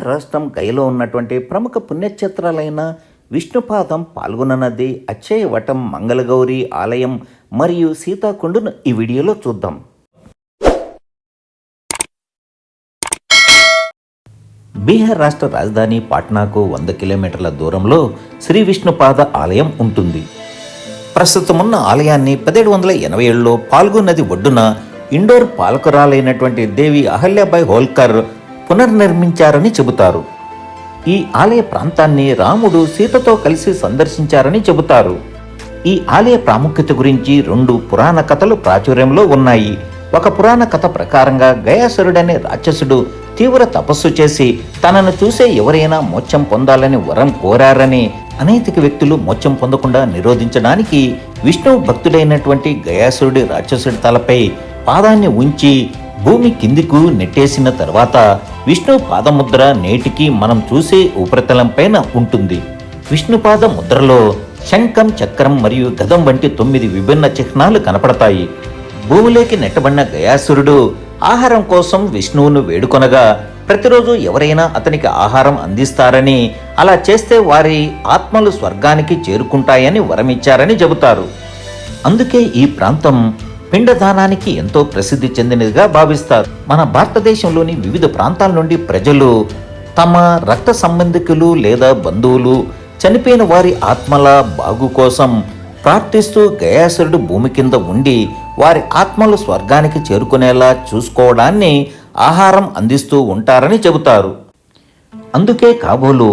రాష్ట్రం గయలో ఉన్నటువంటి ప్రముఖ పుణ్యక్షేత్రాలైన విష్ణుపాదం, పాల్గొన నది, అక్షయవటం, మంగళగౌరి ఆలయం మరియు సీతాకుండును ఈ వీడియోలో చూద్దాం. బీహార్ రాష్ట్ర రాజధాని పాట్నాకు 100 కిలోమీటర్ల దూరంలో శ్రీ విష్ణుపాద ఆలయం ఉంటుంది. ప్రస్తుతమున్న ఆలయాన్ని 1787లో పాల్గొన నది ఒడ్డున ఇండోర్ పాలకురాలైనటువంటి దేవి అహల్యాబాయి హోల్కర్ పునర్నిర్మించారని చెబుతారు. ఈ ఆలయ ప్రాంతాన్ని రాముడు సీతతో కలిసి సందర్శించారని చెబుతారు. ఈ ఆలయ ప్రాముఖ్యత గురించి 2 పురాణ కథలు ప్రాచుర్యంలో ఉన్నాయి. ఒక పురాణ కథ ప్రకారంగా గయాసురుడనే రాక్షసుడు తీవ్ర తపస్సు చేసి తనను చూసే ఎవరైనా మోక్షం పొందాలని వరం కోరారని, అనైతిక వ్యక్తులు మోక్షం పొందకుండా నిరోధించడానికి విష్ణు భక్తుడైనటువంటి గయాసురుడి రాక్షసుడి తలపై పాదాన్ని ఉంచి భూమి కిందికు నెట్టేసిన తర్వాత విష్ణు పాదముద్ర నేటికి మనం చూసే ఉపరితలం పైన ఉంటుంది. విష్ణుపాద ముద్రలో శంఖం, చక్రం మరియు గదం వంటి 9 విభిన్న చిహ్నాలు కనపడతాయి. భూమిలోకి నెట్టబడిన గయాసురుడు ఆహారం కోసం విష్ణువును వేడుకొనగా ప్రతిరోజు ఎవరైనా అతనికి ఆహారం అందిస్తారని, అలా చేస్తే వారి ఆత్మలు స్వర్గానికి చేరుకుంటాయని వరమిచ్చారని చెబుతారు. అందుకే ఈ ప్రాంతం పిండదానానికి ఎంతో ప్రసిద్ధి చెందినదిగా భావిస్తారు. మన భారతదేశంలోని వివిధ ప్రాంతాల నుండి ప్రజలు తమ రక్త సంబంధికులు లేదా బంధువులు చనిపోయిన వారి ఆత్మల బాగు కోసం ప్రార్థిస్తూ గయాసురుడు భూమి కింద ఉండి వారి ఆత్మలు స్వర్గానికి చేరుకునేలా చూసుకోవడాన్ని ఆహారం అందిస్తూ ఉంటారని చెబుతారు. అందుకే కాబోలు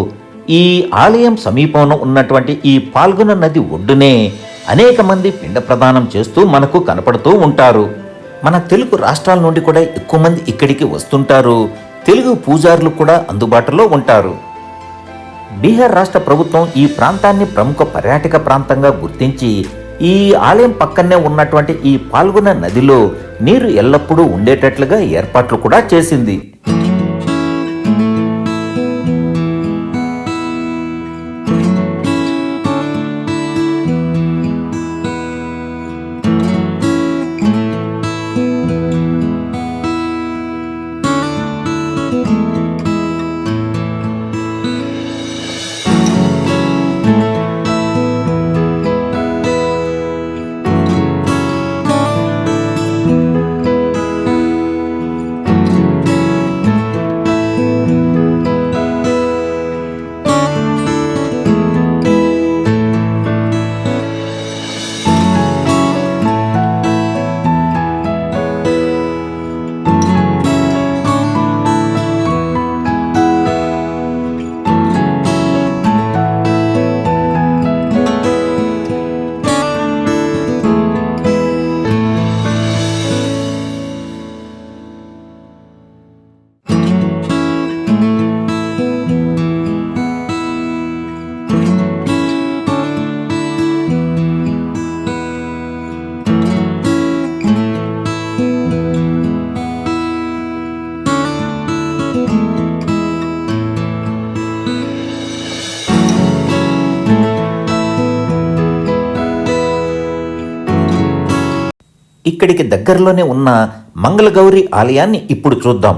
ఈ ఆలయం సమీపంలో ఉన్నటువంటి ఈ పాల్గొన నది ఒడ్డునే అనేక మంది పిండ ప్రదానం చేస్తూ మనకు కనపడుతూ ఉంటారు. మన తెలుగు రాష్ట్రాల నుండి కూడా ఎక్కువ మంది ఇక్కడికి వస్తుంటారు. తెలుగు పూజారులు కూడా అందుబాటులో ఉంటారు. బీహార్ రాష్ట్ర ప్రభుత్వం ఈ ప్రాంతాన్ని ప్రముఖ పర్యాటక ప్రాంతంగా గుర్తించి ఈ ఆలయం పక్కనే ఉన్నటువంటి ఈ పాల్గొన నదిలో నీరు ఎల్లప్పుడూ ఉండేటట్లుగా ఏర్పాట్లు కూడా చేసింది. ఇక్కడికి దగ్గరలోనే ఉన్న మంగళగౌరి ఆలయాన్ని ఇప్పుడు చూద్దాం.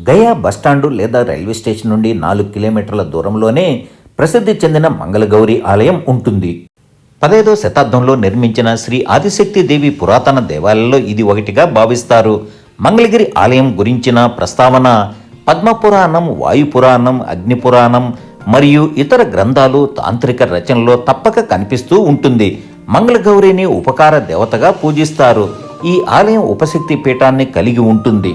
గయా బస్టాండు లేదా రైల్వే స్టేషన్ నుండి 4 కిలోమీటర్ల దూరంలోనే ప్రసిద్ధి చెందిన మంగళగౌరి ఆలయం ఉంటుంది. 15వ శతాబ్దంలో నిర్మించిన శ్రీ ఆదిశక్తి దేవి పురాతన దేవాలయాల్లో ఇది ఒకటిగా భావిస్తారు. మంగళగిరి ఆలయం గురించిన ప్రస్తావన పద్మపురాణం, వాయుపురాణం, అగ్నిపురాణం మరియు ఇతర గ్రంథాలు, తాంత్రిక రచనలో తప్పక కనిపిస్తూ ఉంటుంది. మంగళగౌరిని ఉపకార దేవతగా పూజిస్తారు. ఈ ఆలయం ఉపశక్తి పీఠాన్ని కలిగి ఉంటుంది.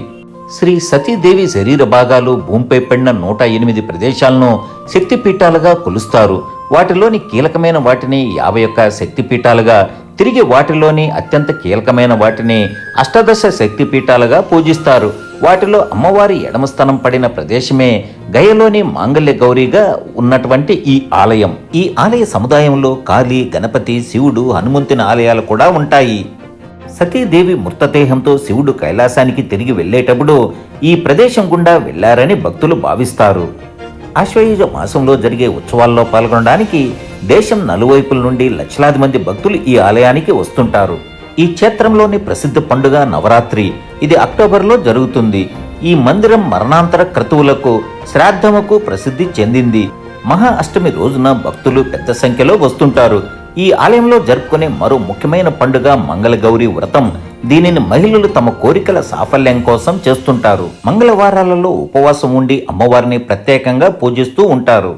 శ్రీ సతీదేవి శరీర భాగాలు భూమిపై పడిన 108 ప్రదేశాలను శక్తిపీఠాలుగా కొలుస్తారు. వాటిలోని కీలకమైన వాటిని 51 శక్తిపీఠాలుగా, తిరిగి వాటిలోని అత్యంత కీలకమైన వాటిని అష్టాదశ శక్తిపీఠాలుగా పూజిస్తారు. వాటిలో అమ్మవారి ఎడమ స్థానం పడిన ప్రదేశమే గయలోని మాంగళ్య గౌరిగా ఉన్నటువంటి ఈ ఆలయం. ఈ ఆలయ సముదాయంలో కాళీ, గణపతి, శివుడు, హనుమంతుని ఆలయాలు కూడా ఉంటాయి. సతీదేవి మృతదేహంతో శివుడు కైలాసానికి తిరిగి వెళ్లేటప్పుడు ఈ ప్రదేశం గుండా వెళ్లారని భక్తులు భావిస్తారు. ఆశ్వయుజ మాసంలో జరిగే ఉత్సవాల్లో పాల్గొనడానికి దేశం నలువైపుల నుండి లక్షలాది మంది భక్తులు ఈ ఆలయానికి వస్తుంటారు. ఈ క్షేత్రంలోని ప్రసిద్ధ పండుగ నవరాత్రి. ఇది అక్టోబర్లో జరుగుతుంది. ఈ మందిరం మరణాంతర క్రతువులకు, శ్రాద్ధముకు ప్రసిద్ధి చెందింది. మహా అష్టమి రోజున భక్తులు పెద్ద సంఖ్యలో వస్తుంటారు. ఈ ఆలయంలో జరుపుకునే మరో ముఖ్యమైన పండుగ మంగళగౌరి వ్రతం. దీనిని మహిళలు తమ కోరికల సాఫల్యం కోసం చేస్తుంటారు. మంగళవారాలలో ఉపవాసం ఉండి అమ్మవారిని ప్రత్యేకంగా పూజిస్తూ ఉంటారు.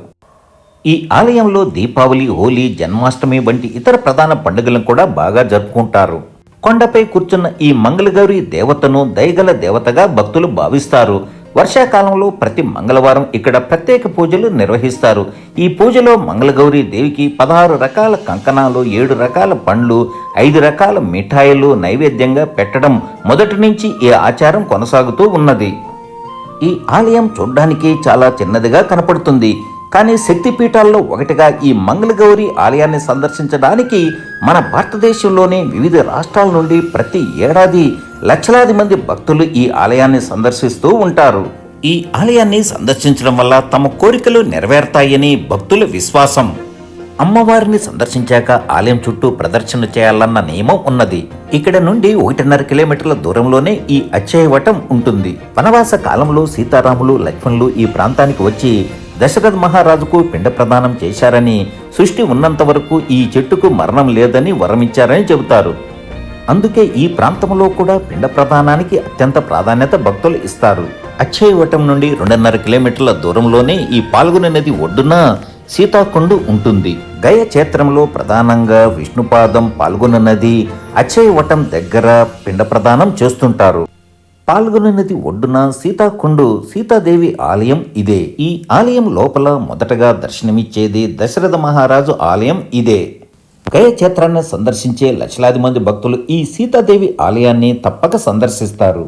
ఈ ఆలయంలో దీపావళి, హోలీ, జన్మాష్టమి వంటి ఇతర ప్రధాన పండుగలను కూడా బాగా జరుపుకుంటారు. కొండపై కూర్చున్న ఈ మంగళగౌరి దేవతను దయగల దేవతగా భక్తులు భావిస్తారు. వర్షాకాలంలో ప్రతి మంగళవారం ఇక్కడ ప్రత్యేక పూజలు నిర్వహిస్తారు. ఈ పూజలో మంగళగౌరి దేవికి 16 రకాల కంకణాలు, 7 రకాల పండ్లు, 5 రకాల మిఠాయిలు నైవేద్యంగా పెట్టడం మొదటి నుంచి ఈ ఆచారం కొనసాగుతూ ఉన్నది. ఈ ఆలయం చూడ్డానికి చాలా చిన్నదిగా కనపడుతుంది. కానీ శక్తిపీఠాల్లో ఒకటిగా ఈ మంగళగౌరి ఆలయాన్ని సందర్శించడానికి మన భారతదేశంలోని వివిధ రాష్ట్రాల నుండి ప్రతి ఏడాది లక్షలాది మంది భక్తులు ఈ ఆలయాన్ని సందర్శిస్తూ ఉంటారు. ఈ ఆలయాన్ని సందర్శించడం వల్ల తమ కోరికలు నెరవేరుతాయని భక్తుల విశ్వాసం. అమ్మవారిని సందర్శించాక ఆలయం చుట్టూ ప్రదర్శన చేయాలన్న నియమం ఉన్నది. ఇక్కడ నుండి 1.5 కిలోమీటర్ల దూరంలోనే ఈ అక్షయవటం ఉంటుంది. వనవాస కాలంలో సీతారాములు, లక్ష్మణులు ఈ ప్రాంతానికి వచ్చి దశరథ మహారాజుకు పిండ ప్రదానం చేశారని, సృష్టి ఉన్నంత వరకు ఈ చెట్టుకు మరణం లేదని వరమిచ్చారని చెబుతారు. అందుకే ఈ ప్రాంతంలో కూడా పిండ ప్రదానానికి అత్యంత ప్రాధాన్యత భక్తులు ఇస్తారు. అక్షయవటం నుండి 2.5 కిలోమీటర్ల దూరంలోనే ఈ పాల్గొనే నది ఒడ్డున సీతాకొండు ఉంటుంది. గయ క్షేత్రంలో ప్రధానంగా విష్ణుపాదం, పాల్గొన నది, అక్షయవటం దగ్గర పిండ ప్రదానం చేస్తుంటారు. పాల్గొన నది ఒడ్డున సీతాకొండు, సీతాదేవి ఆలయం ఇదే. ఈ ఆలయం లోపల మొదటగా దర్శనమిచ్చేది దశరథ మహారాజు ఆలయం ఇదే. గయ క్షేత్రాన్ని సందర్శించే లక్షలాది మంది భక్తులు ఈ సీతాదేవి ఆలయాన్ని తప్పక సందర్శిస్తారు.